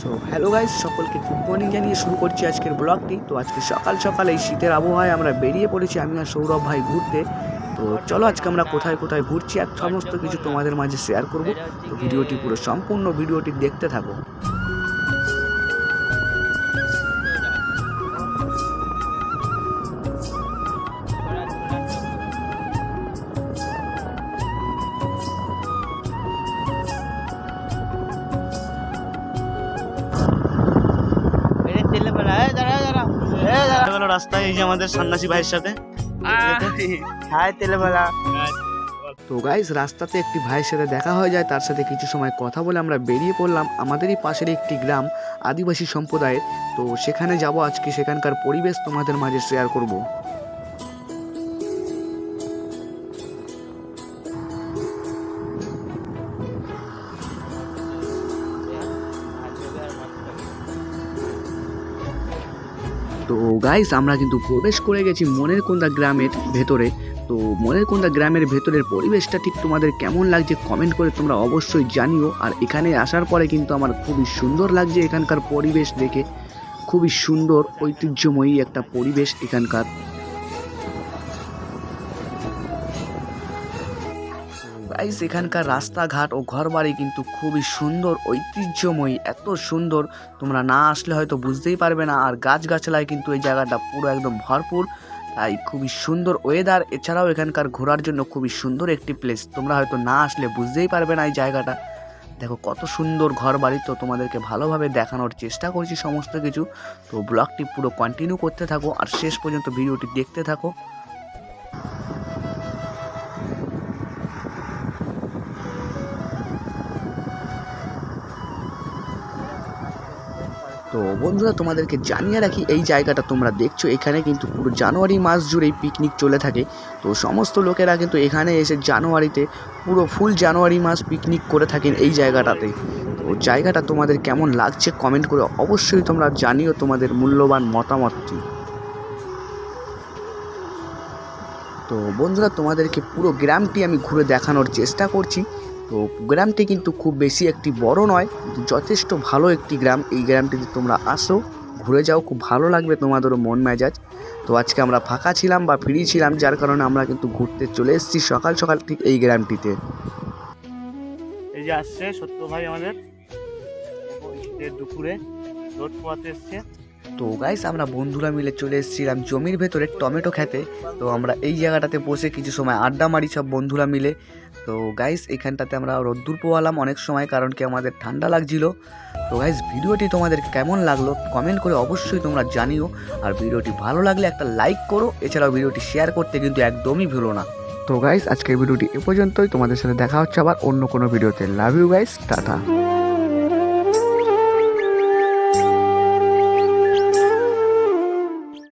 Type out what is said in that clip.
তো hello guys, সকলকে good morning জানিয়ে শুরু করছি আজকের ব্লগটি। তো আজকে সকাল সকাল এই শীতের আবহাওয়ায় আমরা বেরিয়ে পড়েছি আমি আর সৌরভ ভাই ঘুরতে। তো চলো আজকে আমরা কোথায় কোথায় ঘুরছি আর সমস্ত কিছু তোমাদের মাঝে শেয়ার করব। তো ভিডিওটি পুরো সম্পূর্ণ ভিডিওটি দেখতে থাকো। রাস্তায় এই যে আমাদের সন্ন্যাসী ভাইয়ের সাথে তো গাইস, রাস্তাতে একটি ভাইয়ের সাথে দেখা হয়ে যায়, তার সাথে কিছু সময় কথা বলে আমরা বেরিয়ে পড়লাম আমাদেরই পাশের একটি গ্রাম আদিবাসী সম্প্রদায়ের। তো সেখানে যাব আজকে, সেখানকার পরিবেশ তোমাদের মাঝে শেয়ার করব। তো গাইস, আমরা কিন্তু প্রবেশ করে গেছি মনেরকুন্দা গ্রামের ভেতরে। তো মনেরকুন্দা গ্রামের ভেতরের পরিবেশটা ঠিক তোমাদের কেমন লাগছে কমেন্ট করে তোমরা অবশ্যই জানিও। আর এখানে আসার পরে কিন্তু আমার খুবই সুন্দর লাগছে এখানকার পরিবেশ দেখে, খুবই সুন্দর ঐতিহ্যময়ী একটা পরিবেশ এখানকার। গাইস, এখানকার রাস্তাঘাট ও ঘরবাড়ি কিন্তু খুবই সুন্দর ঐতিহ্যময়ী, এত সুন্দর তোমরা না আসলে হয়তো বুঝতেই পারবে না। আর গাছগাছলায় কিন্তু এই জায়গাটা পুরো একদম ভরপুর, তাই খুবই সুন্দর ওয়েদার। এছাড়াও এখানকার ঘোরার জন্য খুবই সুন্দর একটি প্লেস, তোমরা হয়তো না আসলে বুঝতেই পারবে না এই জায়গাটা। দেখো কত সুন্দর ঘরবাড়ি, তো তোমাদেরকে ভালোভাবে দেখানোর চেষ্টা করছি সমস্ত কিছু। তো ব্লগটি পুরো কন্টিনিউ করতে থাকো আর শেষ পর্যন্ত ভিডিওটি দেখতে থাকো। তো বন্ধুরা, তোমাদেরকে জানিয়ে রাখি এই জায়গাটা তোমরা দেখছো, এখানে কিন্তু পুরো জানুয়ারি মাস জুড়েই পিকনিক চলে থাকে। তো সমস্ত লোকেরা কিন্তু এখানে এসে জানুয়ারিতে পুরো ফুল জানুয়ারি মাস পিকনিক করে থাকেন এই জায়গাটাতে। তো জায়গাটা তোমাদের কেমন লাগছে কমেন্ট করে অবশ্যই তোমরা জানিও তোমাদের মূল্যবান মতামতটি। তো বন্ধুরা, তোমাদেরকে পুরো গ্রামটি আমি ঘুরে দেখানোর চেষ্টা করছি। তো গ্রামটি কিন্তু খুব বেশি একটি বড় নয়, কিন্তু যথেষ্ট ভালো একটি গ্রাম। এই গ্রামটিতে তোমরা আসো, ঘুরে যাও, খুব ভালো লাগবে তোমাদেরও মন মেজাজ। তো আজকে আমরা ফাঁকা ছিলাম বা ফ্রি ছিলাম, যার কারণে আমরা কিন্তু ঘুরতে চলে এসেছি সকাল সকাল ঠিক এই গ্রামটিতে। এই যে আসছে সত্য ভাই আমাদের দুপুরে রোদ পোয়াতে এসছে। তো গাইস, আমরা বন্ধুরা মিলে চলে এসেছিলাম জমির ভেতরে টমেটো খেতে। তো আমরা এই জায়গাটাতে বসে কিছু সময় আড্ডা মারি সব বন্ধুরা মিলে। তো গাইস, এখানটাতে আমরা রোদ্দুর পোয়ালাম অনেক সময়, কারণ কি আমাদের ঠান্ডা লাগছিল। তো গাইস, ভিডিওটি তোমাদের কেমন লাগলো কমেন্ট করে অবশ্যই তোমরা জানিও। আর ভিডিওটি ভালো লাগলে একটা লাইক করো, এছাড়াও ভিডিওটি শেয়ার করতে কিন্তু একদমই ভুলো না। তো গাইস, আজকের ভিডিওটি এ পর্যন্তই, তোমাদের সাথে দেখা হচ্ছে আবার অন্য কোনো ভিডিওতে। Love you guys, tata.